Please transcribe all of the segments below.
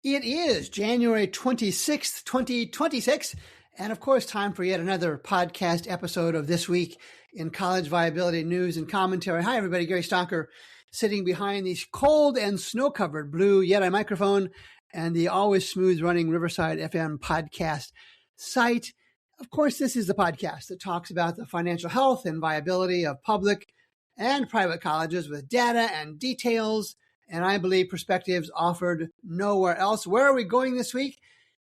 It is January 26th, 2026, and of course, time for yet another podcast episode of This Week in College Viability News and Commentary. Hi, everybody. Gary Stonker sitting behind the cold and snow-covered blue Yeti microphone and the always smooth-running Riverside FM podcast site. Of course, this is the podcast that talks about the financial health and viability of public and private colleges with data and details, and I believe perspectives offered nowhere else. Where are we going this week?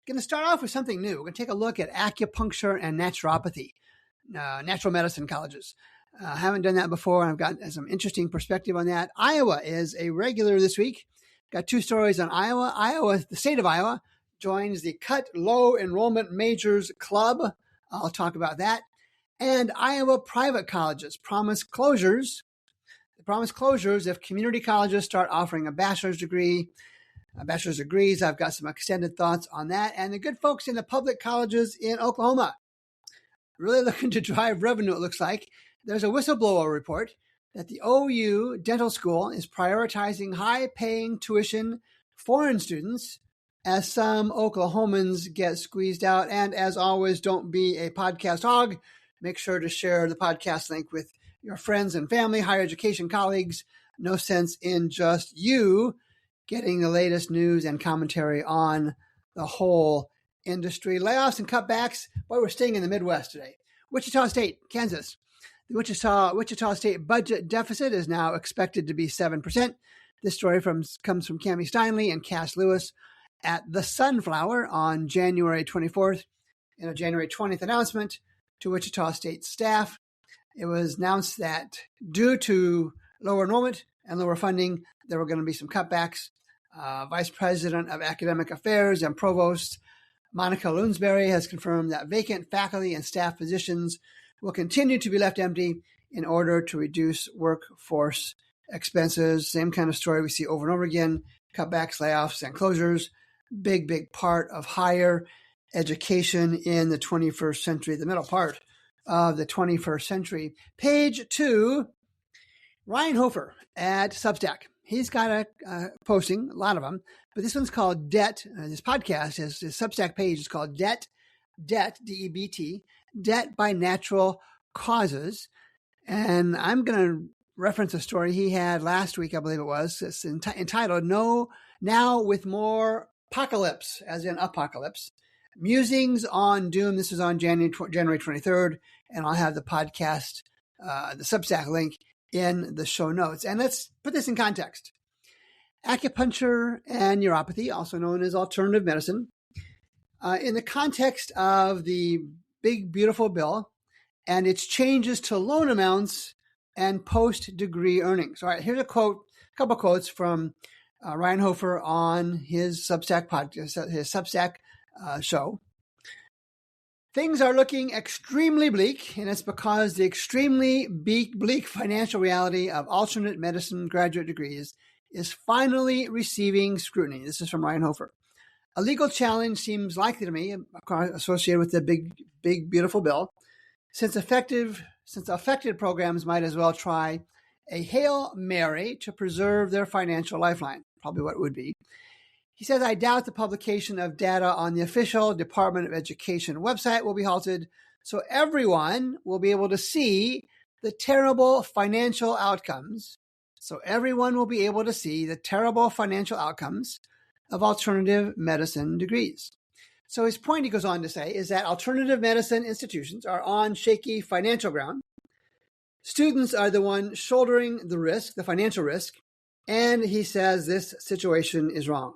Going to start off with something new. We're going to take a look at acupuncture and naturopathy, natural medicine colleges. I haven't done that before, and I've got some interesting perspective on that. Iowa is a regular this week. Got two stories on Iowa. The state of Iowa joins the Cut Low Enrollment Majors Club. I'll talk about that. And Iowa private colleges promise closures if community colleges start offering a bachelor's degrees. I've got some extended thoughts on that. And the good folks in the public colleges in Oklahoma, really looking to drive revenue, it looks like. There's a whistleblower report that the OU Dental School is prioritizing high-paying tuition foreign students as some Oklahomans get squeezed out. And as always, don't be a podcast hog. Make sure to share the podcast link with your friends and family, higher education colleagues. No sense in just you getting the latest news and commentary on the whole industry. Layoffs and cutbacks. Boy, we're staying in the Midwest today. Wichita State, Kansas. The Wichita State budget deficit is now expected to be 7%. This story comes from Cami Steinle and Cass Lewis at The Sunflower on January 24th in a January 20th announcement to Wichita State staff. It was announced that due to lower enrollment and lower funding, there were going to be some cutbacks. Vice President of Academic Affairs and Provost Monica Lunsberry has confirmed that vacant faculty and staff positions will continue to be left empty in order to reduce workforce expenses. Same kind of story we see over and over again, cutbacks, layoffs, and closures. Big part of higher education in the 21st century, the middle part of the 21st century. Page 2, Ryan Hofer at Substack. He's got a posting, a lot of them, but this one's called Debt. This podcast, his Substack page is called Debt, D-E-B-T, Debt by Natural Causes. And I'm going to reference a story he had last week, I believe it was. It's entitled Now with More Apocalypse, as in apocalypse. Musings on Doom. This is on January 23rd, and I'll have the podcast, the Substack link in the show notes. And let's put this in context. Acupuncture and Naturopathy, also known as alternative medicine, in the context of the big, beautiful bill and its changes to loan amounts and post-degree earnings. All right, here's a couple quotes from Ryan Hofer on his Substack podcast, his Substack show. Things are looking extremely bleak, and it's because the extremely bleak financial reality of alternate medicine graduate degrees is finally receiving scrutiny. This is from Ryan Hofer. A legal challenge seems likely to me, associated with the big, beautiful bill, since affected programs might as well try a Hail Mary to preserve their financial lifeline, probably what it would be. He says, I doubt the publication of data on the official Department of Education website will be halted, so everyone will be able to see the terrible financial outcomes. Of alternative medicine degrees. So his point, he goes on to say, is that alternative medicine institutions are on shaky financial ground. Students are the ones shouldering the risk, the financial risk, and he says this situation is wrong.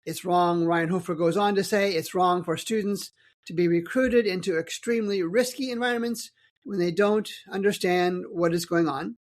It's wrong, Ryan Hofer goes on to say, it's wrong for students to be recruited into extremely risky environments when they don't understand what is going on.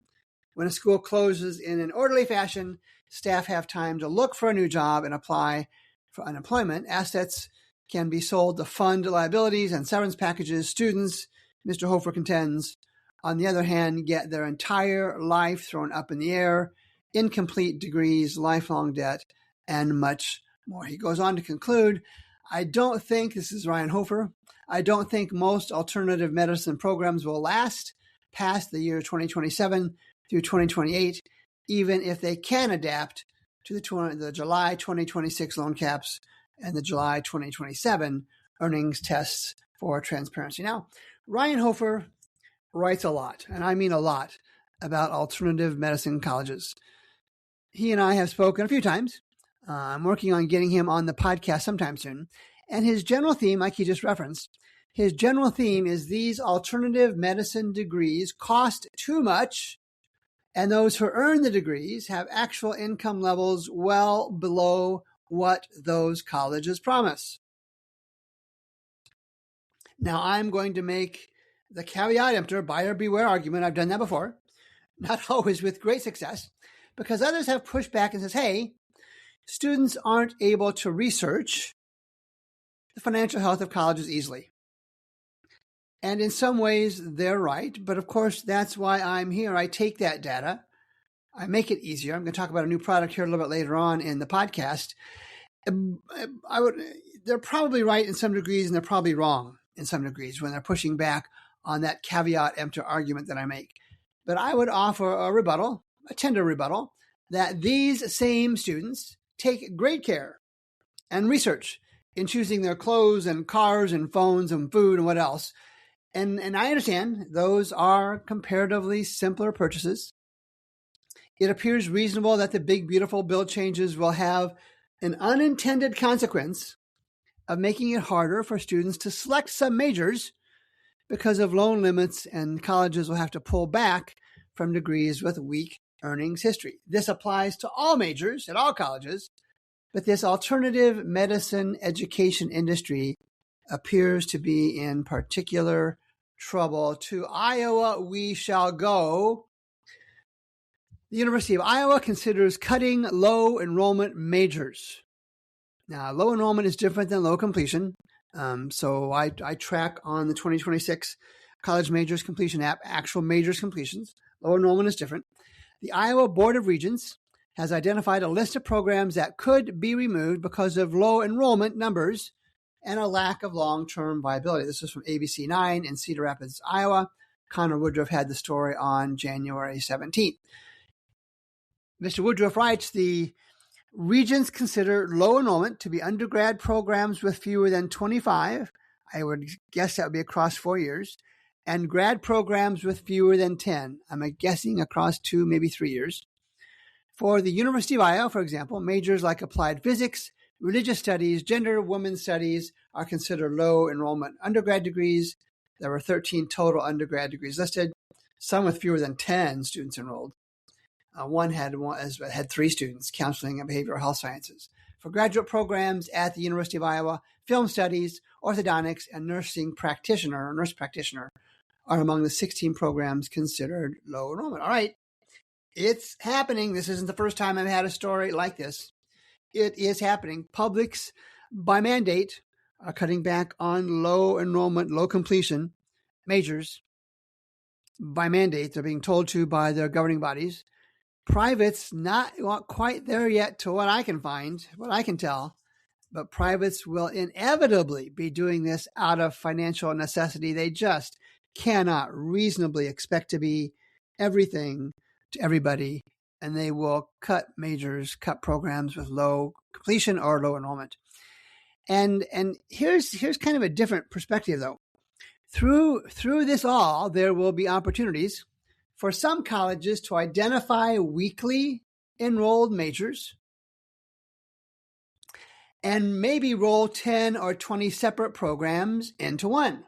When a school closes in an orderly fashion, staff have time to look for a new job and apply for unemployment. Assets can be sold to fund liabilities and severance packages. Students, Mr. Hofer contends, on the other hand, get their entire life thrown up in the air, incomplete degrees, lifelong debt, and much more. He goes on to conclude, I don't think, this is Ryan Hofer, I don't think most alternative medicine programs will last past the year 2027 through 2028, even if they can adapt to the July 2026 loan caps and the July 2027 earnings tests for transparency. Now, Ryan Hofer writes a lot, and I mean a lot, about alternative medicine colleges. He and I have spoken a few times. I'm working on getting him on the podcast sometime soon. And his general theme, like he just referenced, his general theme is these alternative medicine degrees cost too much, and those who earn the degrees have actual income levels well below what those colleges promise. Now, I'm going to make the caveat emptor, buyer beware argument. I've done that before, not always with great success, because others have pushed back and says, hey, students aren't able to research the financial health of colleges easily. And in some ways, they're right. But of course, that's why I'm here. I take that data, I make it easier. I'm going to talk about a new product here a little bit later on in the podcast. They're probably right in some degrees, and they're probably wrong in some degrees when they're pushing back on that caveat emptor argument that I make. But I would offer a rebuttal, a tender rebuttal, that these same students take great care and research in choosing their clothes and cars and phones and food and what else. And I understand those are comparatively simpler purchases. It appears reasonable that the big, beautiful bill changes will have an unintended consequence of making it harder for students to select some majors because of loan limits, and colleges will have to pull back from degrees with weak earnings history. This applies to all majors at all colleges, but this alternative medicine education industry appears to be in particular trouble. To Iowa we shall go. The University of Iowa considers cutting low enrollment majors. Now, low enrollment is different than low completion. So I track on the 2026 College Majors Completion app actual majors completions. Low enrollment is different. The Iowa Board of Regents has identified a list of programs that could be removed because of low enrollment numbers and a lack of long-term viability. This is from ABC 9 in Cedar Rapids, Iowa. Connor Woodruff had the story on January 17th. Mr. Woodruff writes, the Regents consider low enrollment to be undergrad programs with fewer than 25. I would guess that would be across 4 years. And grad programs with fewer than 10. I'm guessing across 2, maybe 3 years. For the University of Iowa, for example, majors like applied physics, religious studies, gender, women's studies are considered low enrollment undergrad degrees. There were 13 total undergrad degrees listed, some with fewer than 10 students enrolled. One had 3 students, counseling and behavioral health sciences. For graduate programs at the University of Iowa, film studies, orthodontics, and nurse practitioner are among the 16 programs considered low enrollment. All right, it's happening. This isn't the first time I've had a story like this. It is happening. Publics, by mandate, are cutting back on low enrollment, low completion majors. By mandate, they're being told to by their governing bodies. Privates not quite there yet to what I can find, what I can tell, but privates will inevitably be doing this out of financial necessity. They just cannot reasonably expect to be everything to everybody, and they will cut majors, cut programs with low completion or low enrollment. And here's kind of a different perspective, though. Through this all, there will be opportunities for some colleges to identify weekly enrolled majors and maybe roll 10 or 20 separate programs into one.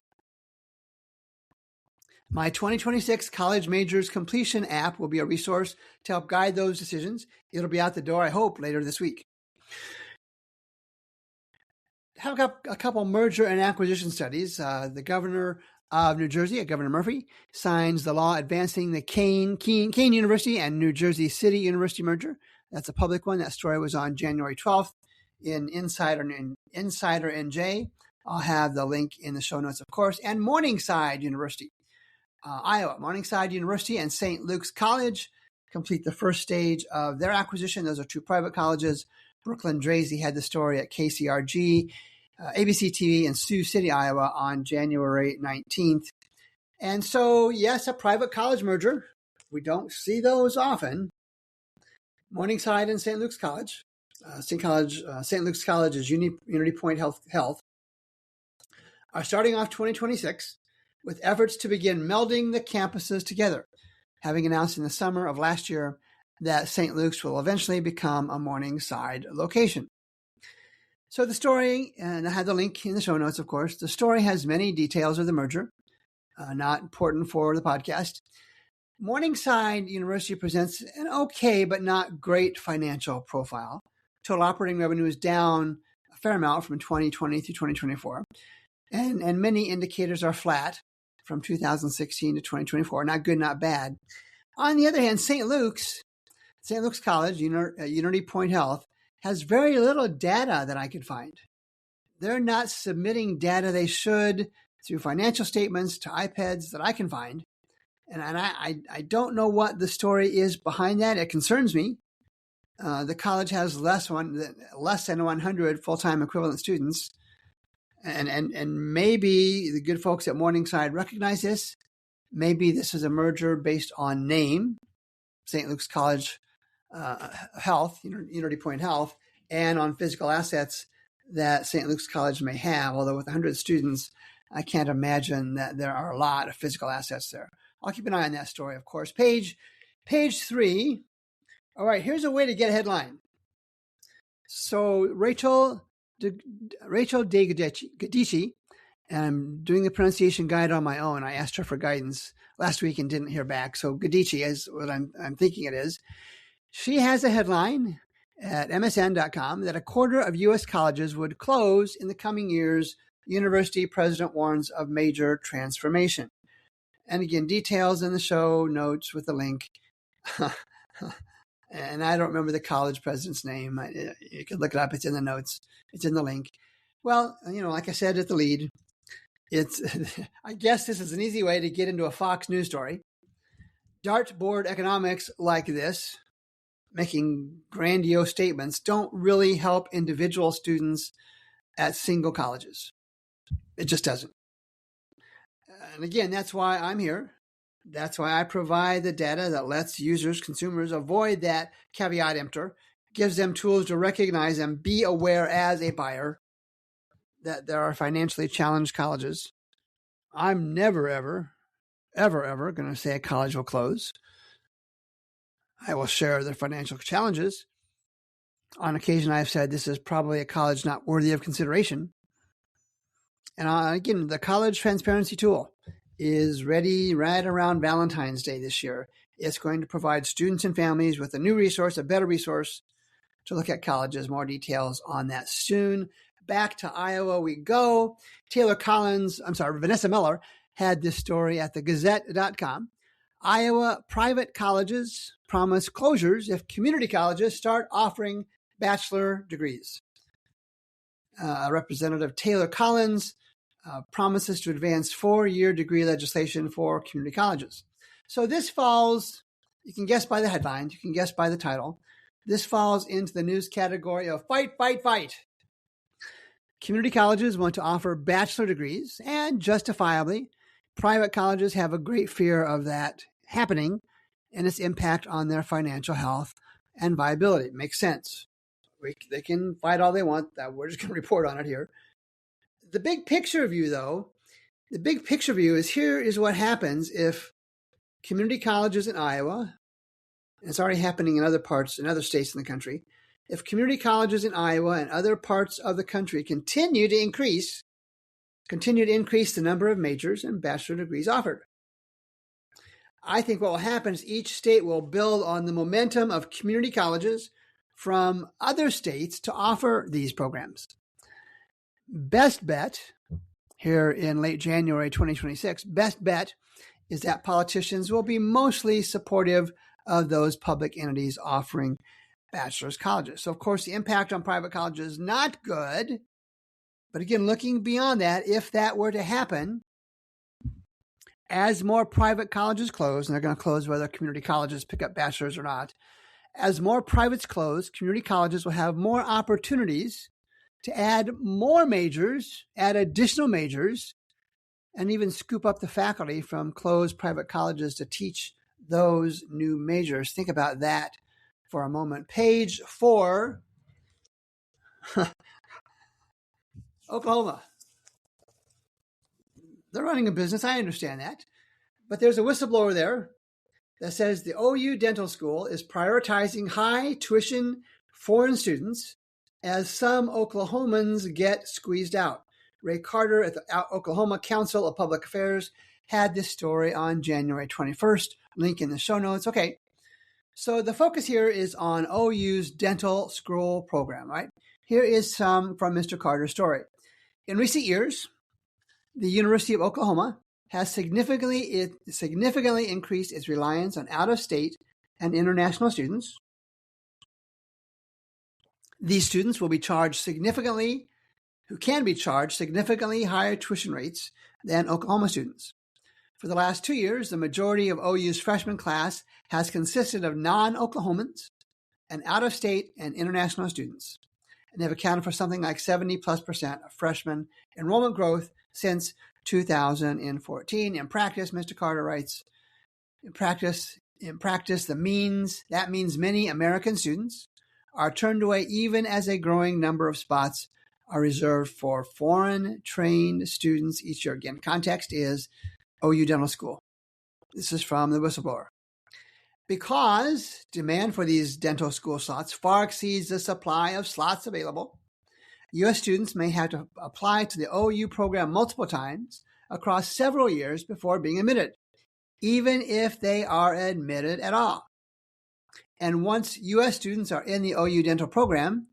My 2026 College Majors Completion app will be a resource to help guide those decisions. It'll be out the door, I hope, later this week. Have a couple merger and acquisition studies. The governor of New Jersey, Governor Murphy, signs the law advancing the Kean University and New Jersey City University merger. That's a public one. That story was on January 12th in Insider NJ. I'll have the link in the show notes, of course. And Morningside University, Iowa. Morningside University and St. Luke's College complete the first stage of their acquisition. Those are 2 private colleges. Brooklyn Drazy had the story at KCRG, ABC TV in Sioux City, Iowa on January 19th. And so, yes, a private college merger. We don't see those often. Morningside and St. Luke's College. St. Luke's College's Unity Point Health are starting off 2026 with efforts to begin melding the campuses together, having announced in the summer of last year that St. Luke's will eventually become a Morningside location. So the story, and I have the link in the show notes, of course, the story has many details of the merger, not important for the podcast. Morningside University presents an okay but not great financial profile. Total operating revenue is down a fair amount from 2020 through 2024, and many indicators are flat from 2016 to 2024. Not good, not bad. On the other hand, St. Luke's College, Unity Point Health, has very little data that I could find. They're not submitting data they should through financial statements to iPads that I can find. And I don't know what the story is behind that. It concerns me. The college has less than 100 full-time equivalent students. And maybe the good folks at Morningside recognize this. Maybe this is a merger based on name, St. Luke's College Health, Unity Point Health, and on physical assets that St. Luke's College may have. Although with 100 students, I can't imagine that there are a lot of physical assets there. I'll keep an eye on that story, of course. Page 3. All right, here's a way to get a headline. So Rachel De Gadici, and I'm doing the pronunciation guide on my own. I asked her for guidance last week and didn't hear back. So Gadici is what I'm thinking it is. She has a headline at msn.com that a quarter of U.S. colleges would close in the coming years. University president warns of major transformation. And again, details in the show notes with the link. And I don't remember the college president's name. You can look it up. It's in the notes. It's in the link. Well, like I said at the lead, I guess this is an easy way to get into a Fox News story. Dartboard economics like this, making grandiose statements, don't really help individual students at single colleges. It just doesn't. And again, that's why I'm here. That's why I provide the data that lets consumers avoid that caveat emptor, gives them tools to recognize and be aware as a buyer that there are financially challenged colleges. I'm never, ever going to say a college will close. I will share their financial challenges. On occasion, I've said this is probably a college not worthy of consideration. And again, the college transparency tool is ready right around Valentine's Day this year. It's going to provide students and families with a new resource, a better resource to look at colleges. More details on that soon. Back to Iowa we go. Vanessa Miller had this story at thegazette.com. Iowa private colleges promise closures if community colleges start offering bachelor degrees. Representative Taylor Collins promises to advance 4-year degree legislation for community colleges. So this falls, you can guess by the headline, you can guess by the title, this falls into the news category of fight, fight, fight. Community colleges want to offer bachelor degrees, and justifiably, private colleges have a great fear of that happening and its impact on their financial health and viability. It makes sense. They can fight all they want. We're just going to report on it here. The big picture view, though, here is what happens if community colleges in Iowa, and it's already happening in other states in the country, if community colleges in Iowa and other parts of the country continue to increase the number of majors and bachelor degrees offered. I think what will happen is each state will build on the momentum of community colleges from other states to offer these programs. Best bet here in late January 2026, best bet is that politicians will be mostly supportive of those public entities offering bachelor's colleges. So, of course, the impact on private colleges is not good. But again, looking beyond that, if that were to happen, as more private colleges close, and they're going to close whether community colleges pick up bachelors or not, as more privates close, community colleges will have more opportunities to add more majors, add additional majors, and even scoop up the faculty from closed private colleges to teach those new majors. Think about that for a moment. Page 4, Oklahoma. They're running a business. I understand that. But there's a whistleblower there that says the OU Dental School is prioritizing high tuition foreign students as some Oklahomans get squeezed out. Ray Carter at the Oklahoma Council of Public Affairs had this story on January 21st. Link in the show notes. Okay, so the focus here is on OU's dental school program, right? Here is some from Mr. Carter's story. In recent years, the University of Oklahoma has significantly increased its reliance on out-of-state and international students. These students will be charged who can be charged significantly higher tuition rates than Oklahoma students. For the last 2 years, the majority of OU's freshman class has consisted of non-Oklahomans and out-of-state and international students, and they've accounted for something like 70+% of freshman enrollment growth since 2014. In practice, Mr. Carter writes, in practice, that means many American students are turned away even as a growing number of spots are reserved for foreign trained students each year. Again, context is OU Dental School. This is from the whistleblower. Because demand for these dental school slots far exceeds the supply of slots available, U.S. students may have to apply to the OU program multiple times across several years before being admitted, even if they are admitted at all. And once U.S. students are in the OU dental program,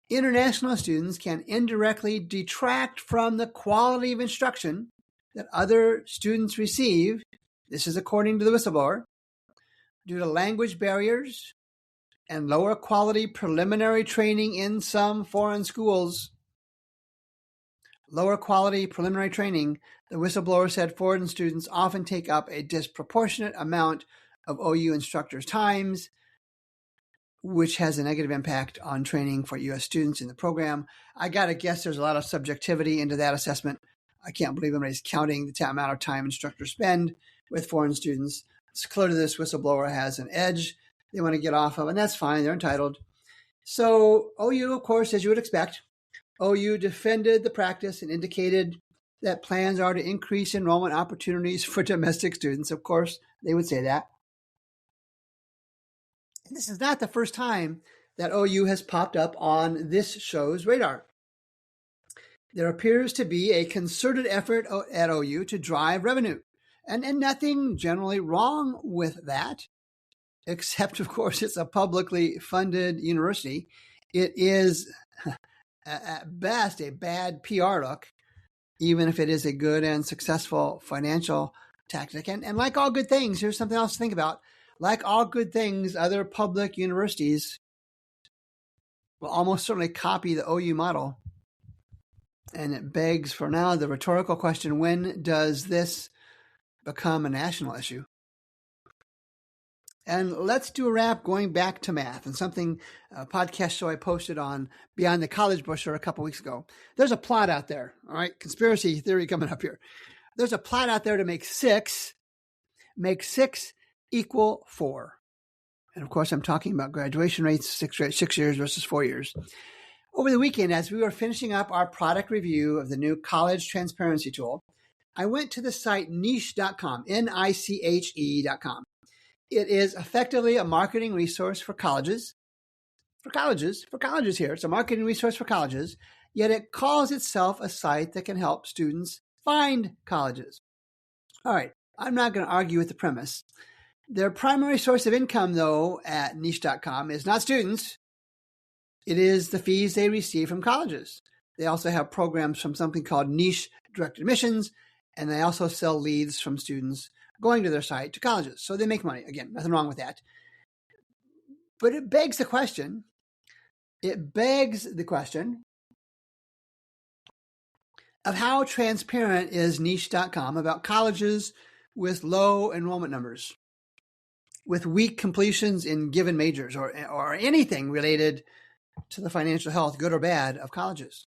international students can indirectly detract from the quality of instruction that other students receive. This is according to the whistleblower, due to language barriers and lower quality preliminary training in some foreign schools. Lower quality preliminary training, the whistleblower said foreign students often take up a disproportionate amount of OU instructors' times, which has a negative impact on training for U.S. students in the program. I got to guess there's a lot of subjectivity into that assessment. I can't believe anybody's counting the amount of time instructors spend with foreign students. It's clear that this whistleblower has an edge they want to get off of, and that's fine. They're entitled. So OU, of course, as you would expect, OU defended the practice and indicated that plans are to increase enrollment opportunities for domestic students. Of course, they would say that. And this is not the first time that OU has popped up on this show's radar. There appears to be a concerted effort at OU to drive revenue, and nothing generally wrong with that, except, of course, it's a publicly funded university. It is, at best, a bad PR look, even if it is a good and successful financial tactic. And like all good things, here's something else to think about. Like all good things, other public universities will almost certainly copy the OU model. And it begs for now the rhetorical question, when does this become a national issue? And let's do a wrap going back to math and something, a podcast show I posted on Beyond the College Busher a couple weeks ago. There's a plot out there, all right? Conspiracy theory coming up here. There's a plot out there to make six equal 4. And of course, I'm talking about graduation rates, 6 years versus 4 years. Over the weekend, as we were finishing up our product review of the new college transparency tool, I went to the site niche.com, Niche.com. It is effectively a marketing resource for colleges. For colleges here. It's a marketing resource for colleges, yet it calls itself a site that can help students find colleges. All right, I'm not going to argue with the premise. Their primary source of income, though, at niche.com is not students. It is the fees they receive from colleges. They also have programs from something called Niche Direct Admissions, and they also sell leads from students going to their site to colleges. So they make money. Again, nothing wrong with that. But it begs the question of how transparent is niche.com about colleges with low enrollment numbers, with weak completions in given majors, or anything related to the financial health, good or bad, of colleges.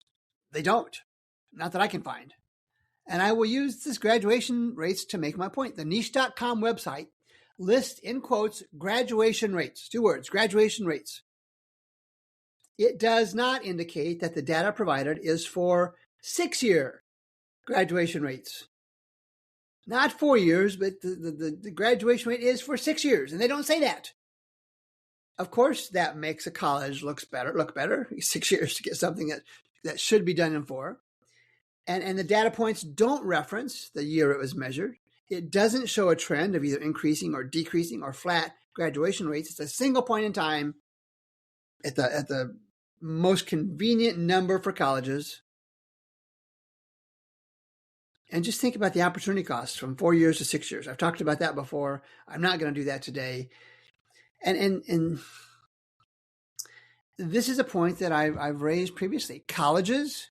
They don't. Not that I can find. And I will use this graduation rates to make my point. The niche.com website lists in quotes graduation rates, 2 words, graduation rates. It does not indicate that the data provided is for 6-year graduation rates. Not 4 years, but the graduation rate is for 6 years, and they don't say that. Of course, that makes a college look better. 6 years to get something that should be done in 4. And the data points don't reference the year it was measured. It doesn't show a trend of either increasing or decreasing or flat graduation rates. It's a single point in time at the most convenient number for colleges. And just think about the opportunity costs from 4 years to 6 years. I've talked about that before. I'm not going to do that today. And this is a point that I've raised previously. Colleges,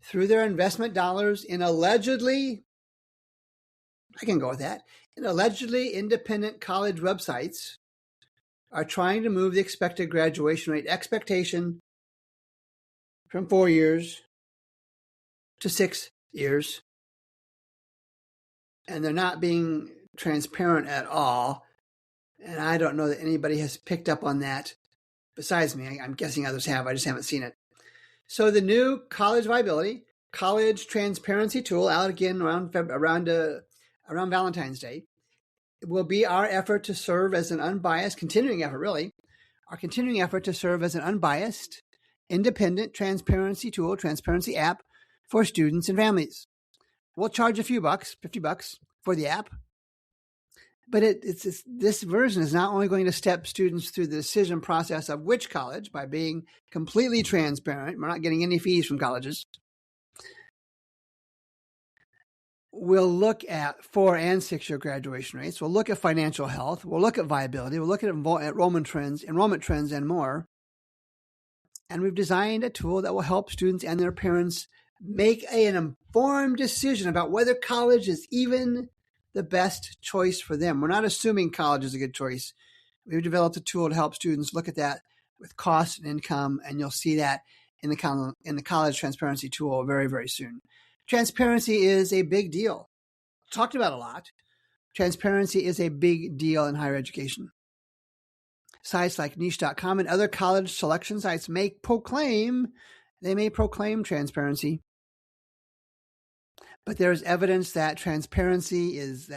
through their investment dollars in allegedly, I can go with that, in allegedly independent college websites, are trying to move the expected graduation rate expectation from 4 years to 6 years. And they're not being transparent at all. And I don't know that anybody has picked up on that besides me. I'm guessing others have. I just haven't seen it. So the new College Viability, College Transparency tool, out again around Valentine's Day, will be our effort to serve as an unbiased, continuing effort to serve as an unbiased, independent transparency tool, transparency app for students and families. We'll charge a few bucks, $50 for the app. But this version is not only going to step students through the decision process of which college by being completely transparent. We're not getting any fees from colleges. We'll look at 4 and 6 year graduation rates. We'll look at financial health. We'll look at viability. We'll look at enrollment trends, and more. And we've designed a tool that will help students and their parents make an informed decision about whether college is even the best choice for them. We're not assuming college is a good choice. We've developed a tool to help students look at that with cost and income, and you'll see that in the college transparency tool very, very soon. Transparency is a big deal. Talked about a lot. Transparency is a big deal in higher education. Sites like niche.com and other college selection sites may proclaim transparency. But there's evidence that transparency is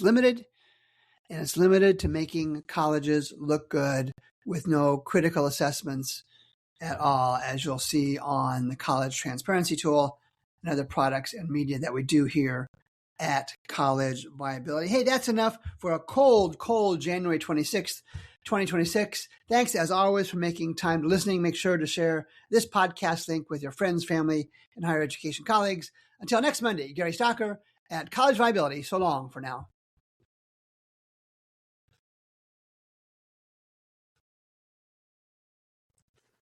limited, and it's limited to making colleges look good with no critical assessments at all, as you'll see on the College Transparency Tool and other products and media that we do here at College Viability. Hey, that's enough for a cold January 26th, 2026. Thanks, as always, for making time to listening. Make sure to share this podcast link with your friends, family, and higher education colleagues. Until next Monday, Gary Stocker at College Viability. So long for now.